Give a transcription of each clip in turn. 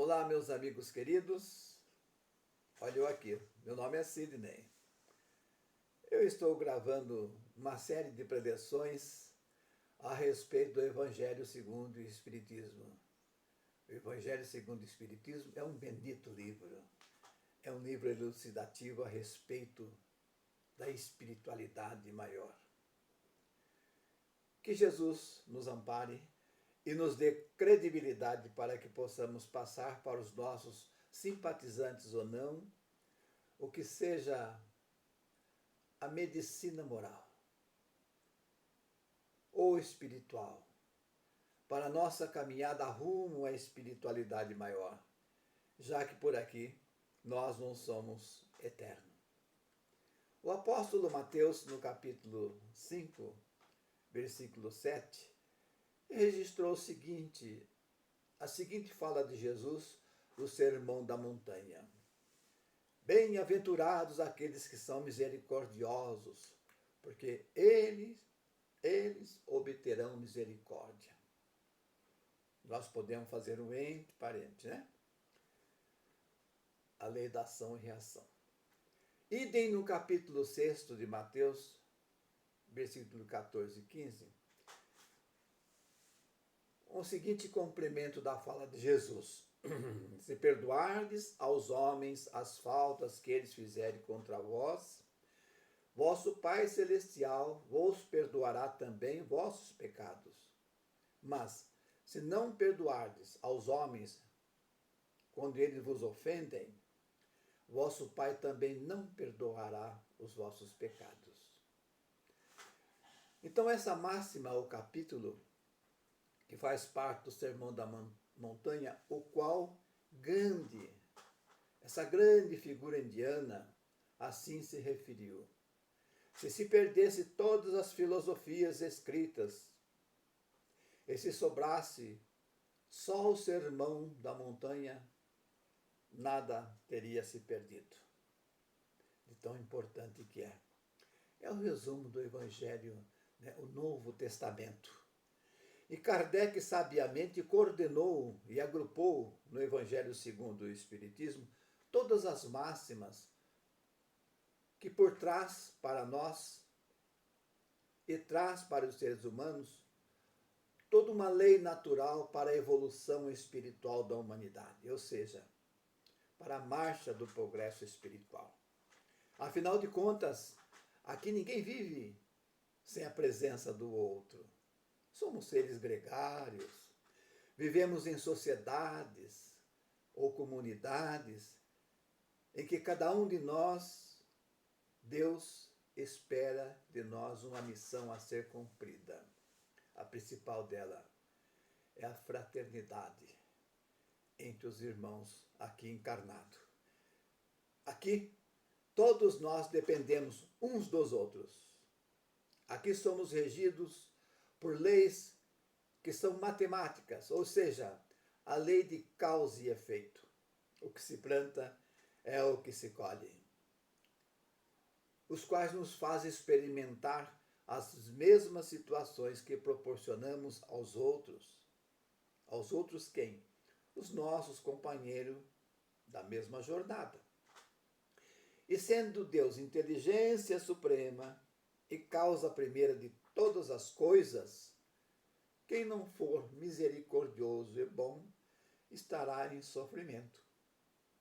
Olá, meus amigos queridos. Olha eu aqui, meu nome é Sidney. Eu estou gravando uma série de preleções a respeito do Evangelho segundo o Espiritismo. O Evangelho segundo o Espiritismo é um bendito livro. É um livro elucidativo a respeito da espiritualidade maior. Que Jesus nos ampare e nos dê credibilidade para que possamos passar para os nossos simpatizantes ou não, o que seja a medicina moral ou espiritual, para a nossa caminhada rumo à espiritualidade maior, já que por aqui nós não somos eternos. O apóstolo Mateus, no capítulo 5, versículo 7, registrou a seguinte fala de Jesus no Sermão da Montanha. Bem-aventurados aqueles que são misericordiosos, porque eles obterão misericórdia. Nós podemos fazer um entre parênteses, né? A lei da ação e reação. Idem no capítulo 6 de Mateus, versículo 14 e 15, o seguinte complemento da fala de Jesus. Se perdoardes aos homens as faltas que eles fizerem contra vós, vosso Pai Celestial vos perdoará também vossos pecados. Mas, se não perdoardes aos homens quando eles vos ofendem, vosso Pai também não perdoará os vossos pecados. Então, essa máxima, o capítulo que faz parte do Sermão da Montanha, o qual Gandhi, essa grande figura indiana, assim se referiu. Se perdesse todas as filosofias escritas, e se sobrasse só o Sermão da Montanha, nada teria se perdido. De tão importante que é. É o resumo do Evangelho, né, o Novo Testamento. E Kardec sabiamente coordenou e agrupou no Evangelho segundo o Espiritismo todas as máximas que por trás para nós e traz para os seres humanos toda uma lei natural para a evolução espiritual da humanidade, ou seja, para a marcha do progresso espiritual. Afinal de contas, aqui ninguém vive sem a presença do outro. Somos seres gregários, vivemos em sociedades ou comunidades em que cada um de nós, Deus espera de nós uma missão a ser cumprida. A principal dela é a fraternidade entre os irmãos aqui encarnados. Aqui, todos nós dependemos uns dos outros. Aqui somos regidos por leis que são matemáticas, ou seja, a lei de causa e efeito. O que se planta é o que se colhe. Os quais nos fazem experimentar as mesmas situações que proporcionamos aos outros. Aos outros quem? Os nossos companheiros da mesma jornada. E sendo Deus inteligência suprema e causa primeira de todas as coisas, quem não for misericordioso e bom estará em sofrimento,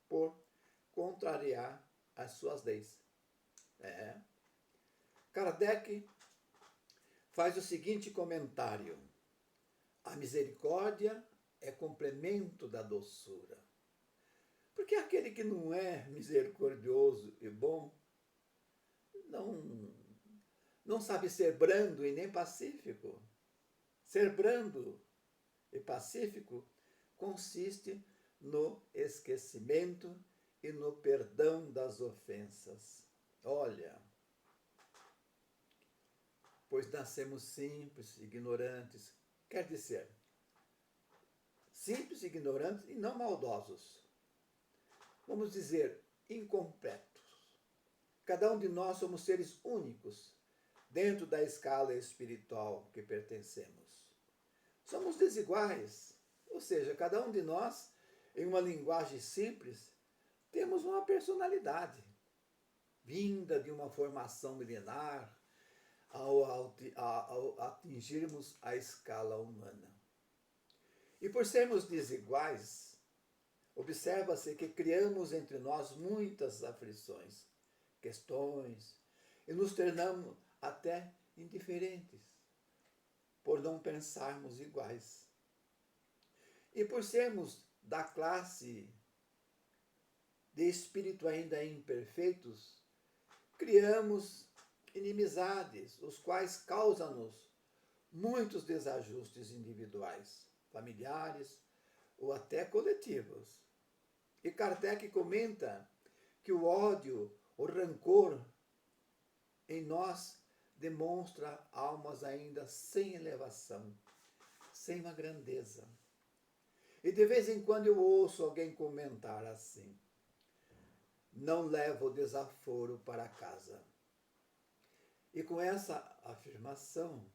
por contrariar as suas leis. Kardec faz o seguinte comentário: a misericórdia é complemento da doçura. Porque aquele que não é misericordioso e bom não sabe ser brando e nem pacífico. Ser brando e pacífico consiste no esquecimento e no perdão das ofensas. Olha, pois nascemos simples, ignorantes, quer dizer, simples, ignorantes e não maldosos. Vamos dizer, incompletos. Cada um de nós somos seres únicos dentro da escala espiritual que pertencemos. Somos desiguais, ou seja, cada um de nós em uma linguagem simples, temos uma personalidade, vinda de uma formação milenar, ao atingirmos a escala humana. E por sermos desiguais, observa-se que criamos entre nós muitas aflições, questões, e nos tornamos até indiferentes, por não pensarmos iguais. E por sermos da classe de espírito ainda imperfeitos, criamos inimizades, os quais causam-nos muitos desajustes individuais, familiares ou até coletivos. E Kardec comenta que o ódio, o rancor em nós demonstra almas ainda sem elevação, sem uma grandeza. E de vez em quando eu ouço alguém comentar assim: não levo o desaforo para casa. E com essa afirmação,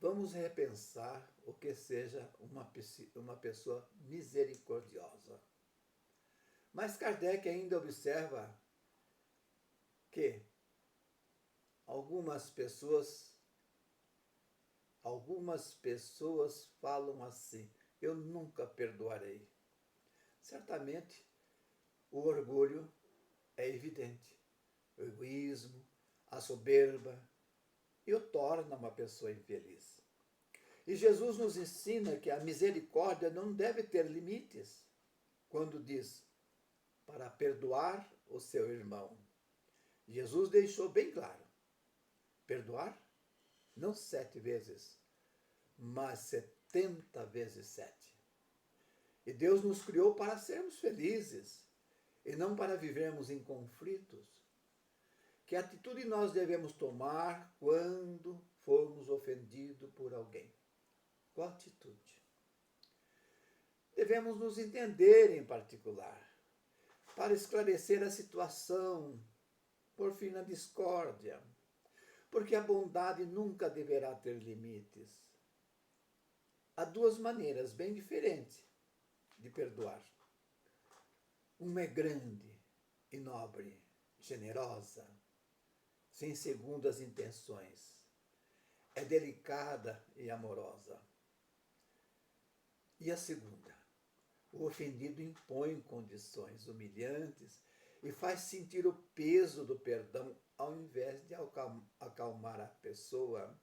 vamos repensar o que seja uma pessoa misericordiosa. Mas Kardec ainda observa que algumas pessoas falam assim: eu nunca perdoarei. Certamente, o orgulho é evidente. O egoísmo, a soberba, e o torna uma pessoa infeliz. E Jesus nos ensina que a misericórdia não deve ter limites, quando diz para perdoar o seu irmão. Jesus deixou bem claro: perdoar não 7 vezes, mas 70 vezes 7. E Deus nos criou para sermos felizes e não para vivermos em conflitos. Que atitude nós devemos tomar quando formos ofendidos por alguém? Qual atitude? Devemos nos entender em particular, para esclarecer a situação, por fim na discórdia, porque a bondade nunca deverá ter limites. Há 2 maneiras bem diferentes de perdoar. Uma é grande e nobre, generosa, sem segundas intenções. É delicada e amorosa. E a segunda? O ofendido impõe condições humilhantes e faz sentir o peso do perdão ao invés de acalmar a pessoa.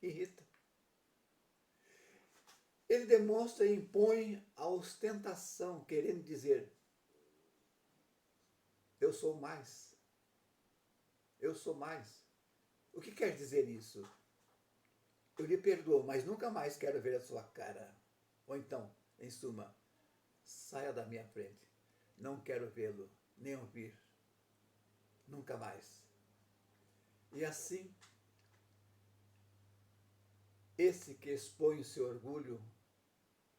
Irrita. Ele demonstra e impõe a ostentação, querendo dizer: eu sou mais. Eu sou mais. O que quer dizer isso? Eu lhe perdoo, mas nunca mais quero ver a sua cara. Ou então, em suma, saia da minha frente. Não quero vê-lo, nem ouvir. Nunca mais. E assim, esse que expõe o seu orgulho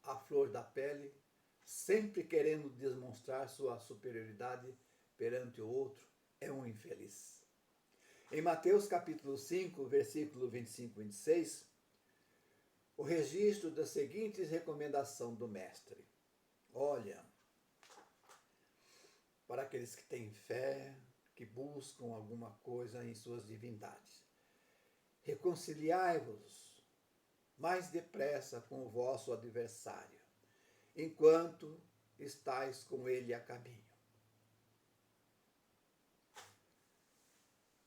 à flor da pele, sempre querendo demonstrar sua superioridade perante o outro, é um infeliz. Em Mateus capítulo 5, versículo 25 e 26, o registro da seguinte recomendação do mestre: olha, para aqueles que têm fé, que buscam alguma coisa em suas divindades, reconciliai-vos mais depressa com o vosso adversário, enquanto estáis com ele a caminho.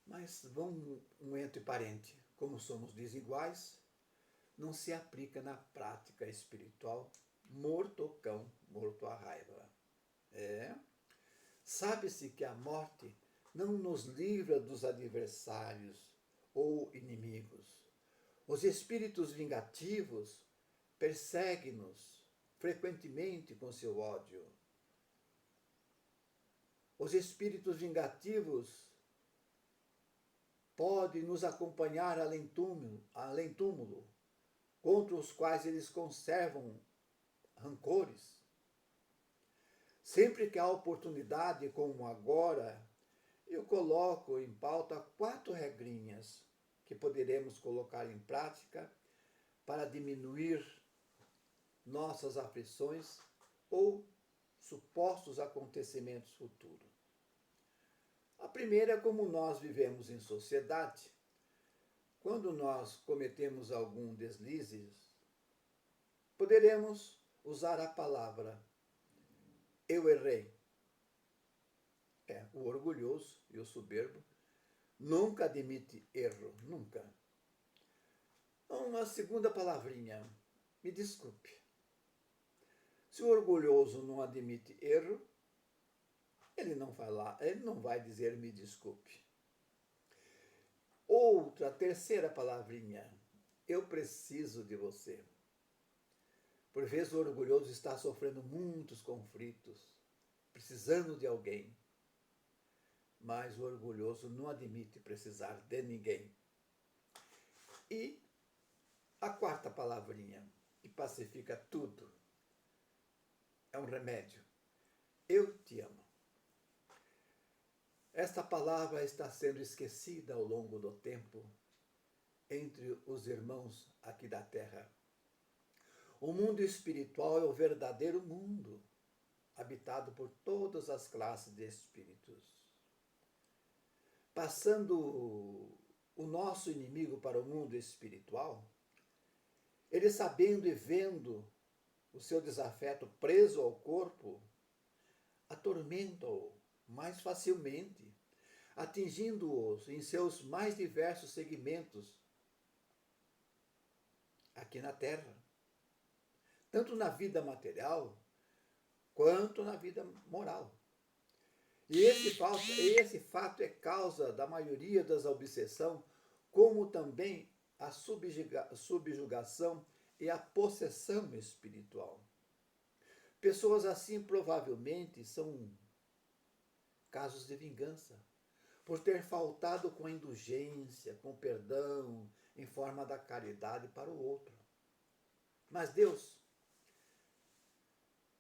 Mas vamos um entre parente, como somos desiguais, não se aplica na prática espiritual, morto o cão, morto a raiva. Sabe-se que a morte não nos livra dos adversários ou inimigos. Os espíritos vingativos perseguem-nos frequentemente com seu ódio. Os espíritos vingativos podem nos acompanhar além túmulo, contra os quais eles conservam rancores. Sempre que há oportunidade, como agora, eu coloco em pauta 4 regrinhas que poderemos colocar em prática para diminuir nossas aflições ou supostos acontecimentos futuros. A primeira é como nós vivemos em sociedade. Quando nós cometemos algum deslize, poderemos usar a palavra eu errei. O orgulhoso e o soberbo nunca admite erro, nunca. Uma segunda palavrinha, me desculpe. Se o orgulhoso não admite erro, ele não vai dizer me desculpe. Outra, terceira palavrinha, eu preciso de você. Por vezes o orgulhoso está sofrendo muitos conflitos, precisando de alguém. Mas o orgulhoso não admite precisar de ninguém. E a quarta palavrinha, que pacifica tudo, é um remédio. Eu te amo. Esta palavra está sendo esquecida ao longo do tempo entre os irmãos aqui da terra. O mundo espiritual é o verdadeiro mundo, habitado por todas as classes de espíritos. Passando o nosso inimigo para o mundo espiritual, ele sabendo e vendo o seu desafeto preso ao corpo, atormenta-o mais facilmente, atingindo-os em seus mais diversos segmentos aqui na Terra, tanto na vida material quanto na vida moral. E esse fato é causa da maioria das obsessões, como também a subjugação e a possessão espiritual. Pessoas assim provavelmente são casos de vingança, por ter faltado com a indulgência, com o perdão, em forma da caridade para o outro. Mas Deus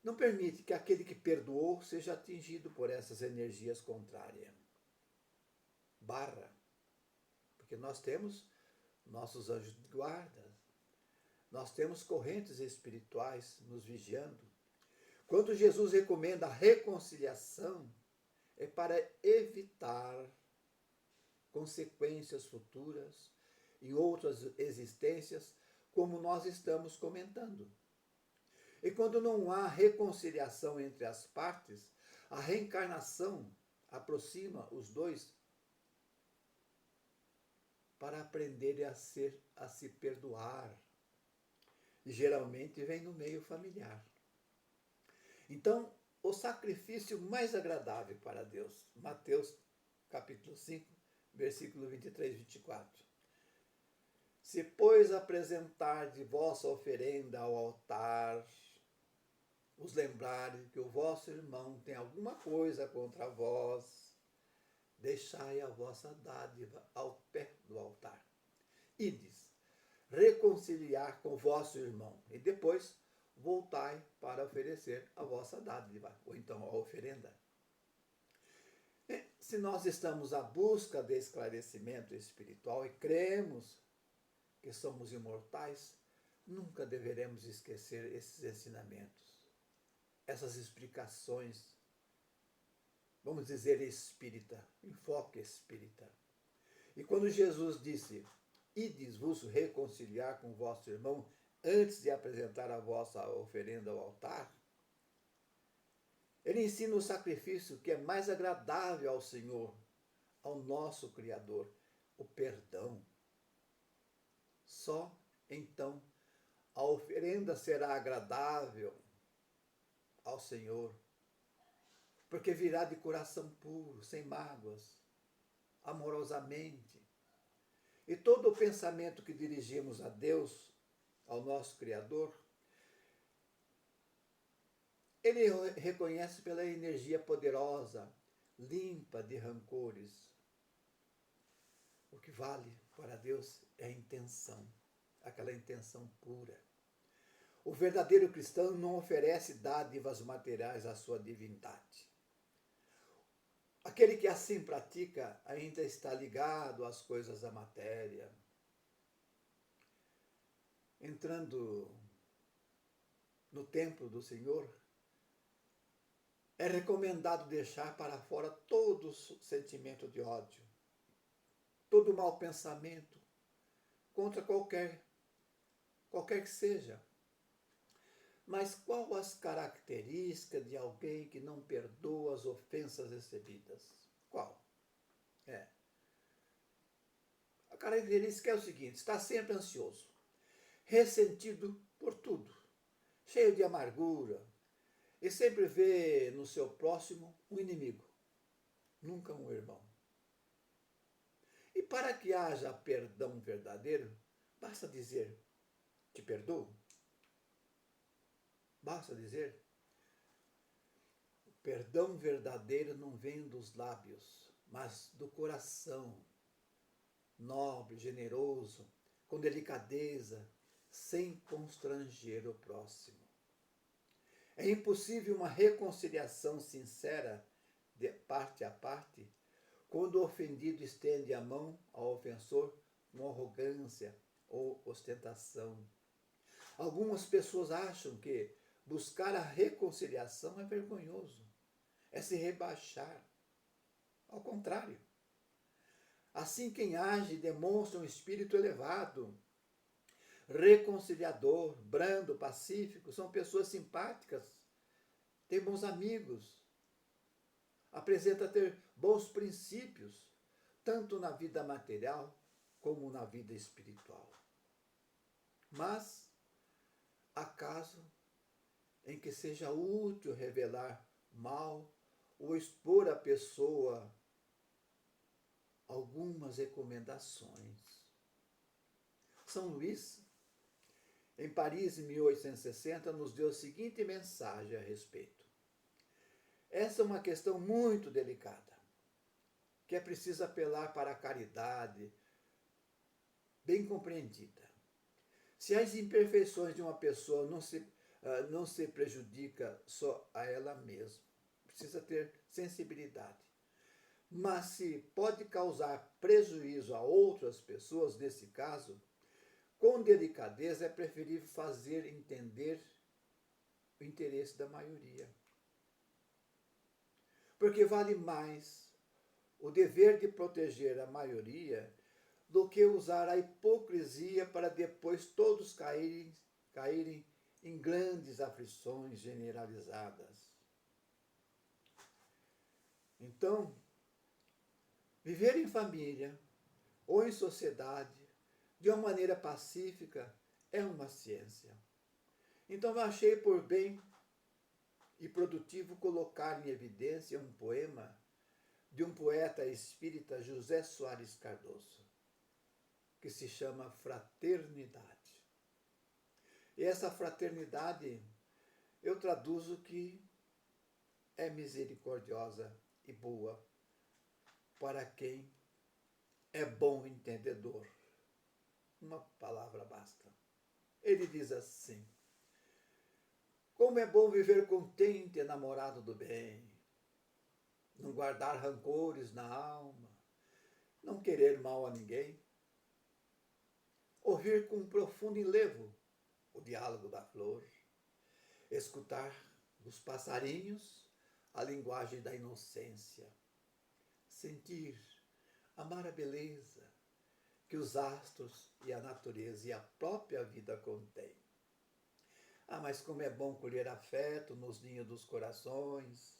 não permite que aquele que perdoou seja atingido por essas energias contrárias. Porque nós temos nossos anjos de guarda, nós temos correntes espirituais nos vigiando. Quando Jesus recomenda a reconciliação, é para evitar consequências futuras em outras existências, como nós estamos comentando. E quando não há reconciliação entre as partes, a reencarnação aproxima os dois para aprenderem a se perdoar. E geralmente vem no meio familiar. Então, o sacrifício mais agradável para Deus, Mateus capítulo 5, versículo 23 e 24. Se, pois, apresentar de vossa oferenda ao altar, os lembrarem que o vosso irmão tem alguma coisa contra vós, deixai a vossa dádiva ao pé do altar. Ides reconciliar com o vosso irmão, e depois voltai para oferecer a vossa dádiva, ou então a oferenda. Se nós estamos à busca de esclarecimento espiritual e cremos que somos imortais, nunca deveremos esquecer esses ensinamentos, essas explicações, vamos dizer espírita, enfoque espírita. E quando Jesus disse, ides vos reconciliar com o vosso irmão antes de apresentar a vossa oferenda ao altar, ele ensina o sacrifício que é mais agradável ao Senhor, ao nosso Criador, o perdão. Só então a oferenda será agradável ao Senhor, porque virá de coração puro, sem mágoas, amorosamente. E todo o pensamento que dirigimos a Deus, ao nosso Criador, ele reconhece pela energia poderosa, limpa de rancores. O que vale para Deus é a intenção, aquela intenção pura. O verdadeiro cristão não oferece dádivas materiais à sua divindade. Aquele que assim pratica ainda está ligado às coisas da matéria, entrando no templo do Senhor, é recomendado deixar para fora todo sentimento de ódio, todo mau pensamento contra qualquer que seja. Mas qual as características de alguém que não perdoa as ofensas recebidas? Qual? A característica é o seguinte: está sempre ansioso, ressentido por tudo, cheio de amargura, e sempre vê no seu próximo um inimigo, nunca um irmão. E para que haja perdão verdadeiro, basta dizer: te perdoo. Basta dizer. O perdão verdadeiro não vem dos lábios, mas do coração, nobre, generoso, com delicadeza, sem constranger o próximo. É impossível uma reconciliação sincera, de parte a parte, quando o ofendido estende a mão ao ofensor com arrogância ou ostentação. Algumas pessoas acham que buscar a reconciliação é vergonhoso, é se rebaixar. Ao contrário. Assim, quem age demonstra um espírito elevado, reconciliador, brando, pacífico, são pessoas simpáticas, têm bons amigos, apresenta ter bons princípios, tanto na vida material como na vida espiritual. Mas há caso em que seja útil revelar mal ou expor a pessoa algumas recomendações. São Luís, em Paris, em 1860, nos deu a seguinte mensagem a respeito. Essa é uma questão muito delicada, que é preciso apelar para a caridade bem compreendida. Se as imperfeições de uma pessoa não se prejudica só a ela mesma, precisa ter sensibilidade. Mas se pode causar prejuízo a outras pessoas, nesse caso, com delicadeza é preferível fazer entender o interesse da maioria. Porque vale mais o dever de proteger a maioria do que usar a hipocrisia para depois todos caírem em grandes aflições generalizadas. Então, viver em família ou em sociedade de uma maneira pacífica é uma ciência. Então, eu achei por bem e produtivo colocar em evidência um poema de um poeta espírita, José Soares Cardoso, que se chama Fraternidade. E essa fraternidade eu traduzo que é misericordiosa e boa para quem é bom entendedor. Uma palavra basta. Ele diz assim: como é bom viver contente, enamorado do bem, não guardar rancores na alma, não querer mal a ninguém, ouvir com profundo enlevo o diálogo da flor, escutar dos passarinhos a linguagem da inocência, sentir, amar a beleza que os astros e a natureza e a própria vida contêm. Ah, mas como é bom colher afeto nos ninhos dos corações,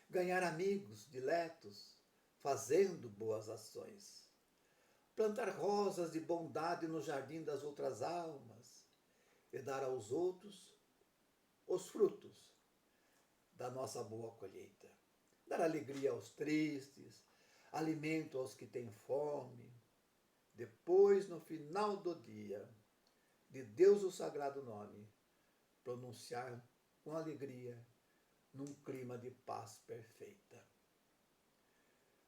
ganhar amigos diletos, fazendo boas ações, plantar rosas de bondade no jardim das outras almas e dar aos outros os frutos da nossa boa colheita, dar alegria aos tristes, alimento aos que têm fome. Depois, no final do dia, de Deus o sagrado nome, pronunciar com alegria, num clima de paz perfeita.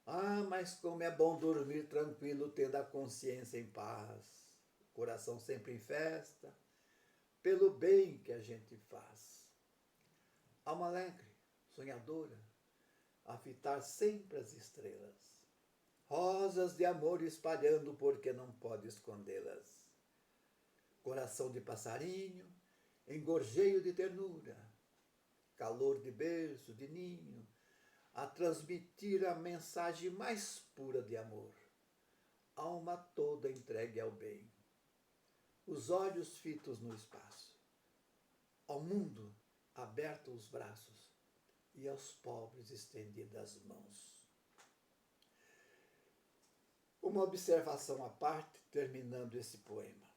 Ah, mas como é bom dormir tranquilo, tendo a consciência em paz, o coração sempre em festa, pelo bem que a gente faz. Alma alegre, sonhadora, a fitar sempre as estrelas, rosas de amor espalhando porque não pode escondê-las. Coração de passarinho engorjeio de ternura, calor de berço, de ninho, a transmitir a mensagem mais pura de amor, alma toda entregue ao bem, os olhos fitos no espaço, ao mundo abertos os braços e aos pobres estendidas as mãos. Uma observação à parte, terminando esse poema.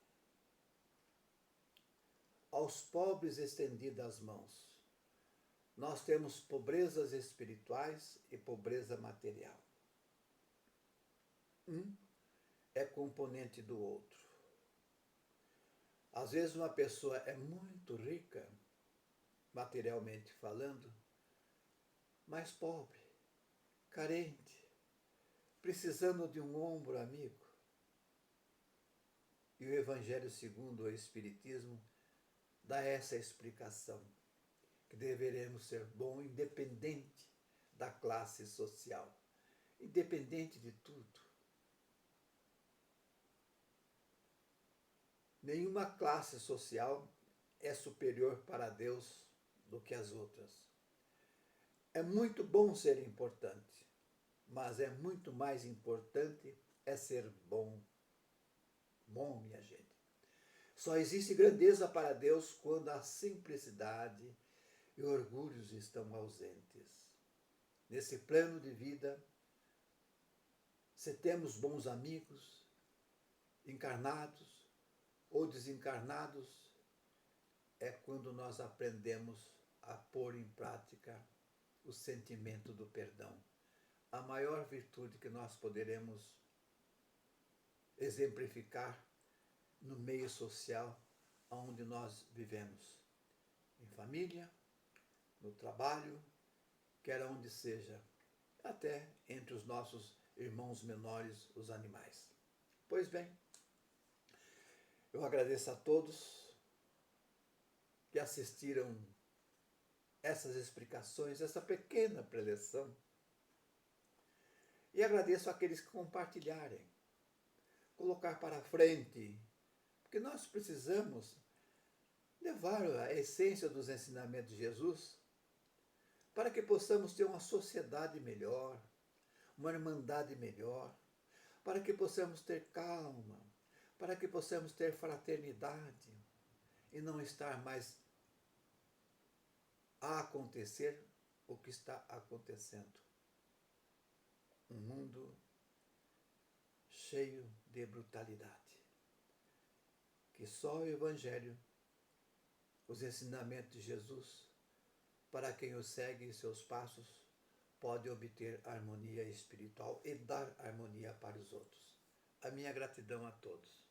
Aos pobres estendidas as mãos. Nós temos pobrezas espirituais e pobreza material. Um é componente do outro. Às vezes uma pessoa é muito rica, materialmente falando, mas pobre, carente, precisando de um ombro amigo. E o Evangelho segundo o Espiritismo dá essa explicação, que deveremos ser bons independente da classe social, independente de tudo. Nenhuma classe social é superior para Deus do que as outras. É muito bom ser importante, mas é muito mais importante ser bom. Bom, minha gente. Só existe grandeza para Deus quando a simplicidade e orgulhos estão ausentes. Nesse plano de vida, se temos bons amigos, encarnados ou desencarnados, é quando nós aprendemos a pôr em prática o sentimento do perdão. A maior virtude que nós poderemos exemplificar no meio social onde nós vivemos. Em família, no trabalho, quer onde seja, até entre os nossos irmãos menores, os animais. Pois bem, eu agradeço a todos que assistiram essas explicações, essa pequena preleção, e agradeço àqueles que compartilharem, colocar para frente, porque nós precisamos levar a essência dos ensinamentos de Jesus para que possamos ter uma sociedade melhor, uma irmandade melhor, para que possamos ter calma, para que possamos ter fraternidade e não estar mais a acontecer o que está acontecendo. Um mundo cheio de brutalidade. Que só o Evangelho, os ensinamentos de Jesus, para quem o segue em seus passos, pode obter harmonia espiritual e dar harmonia para os outros. A minha gratidão a todos.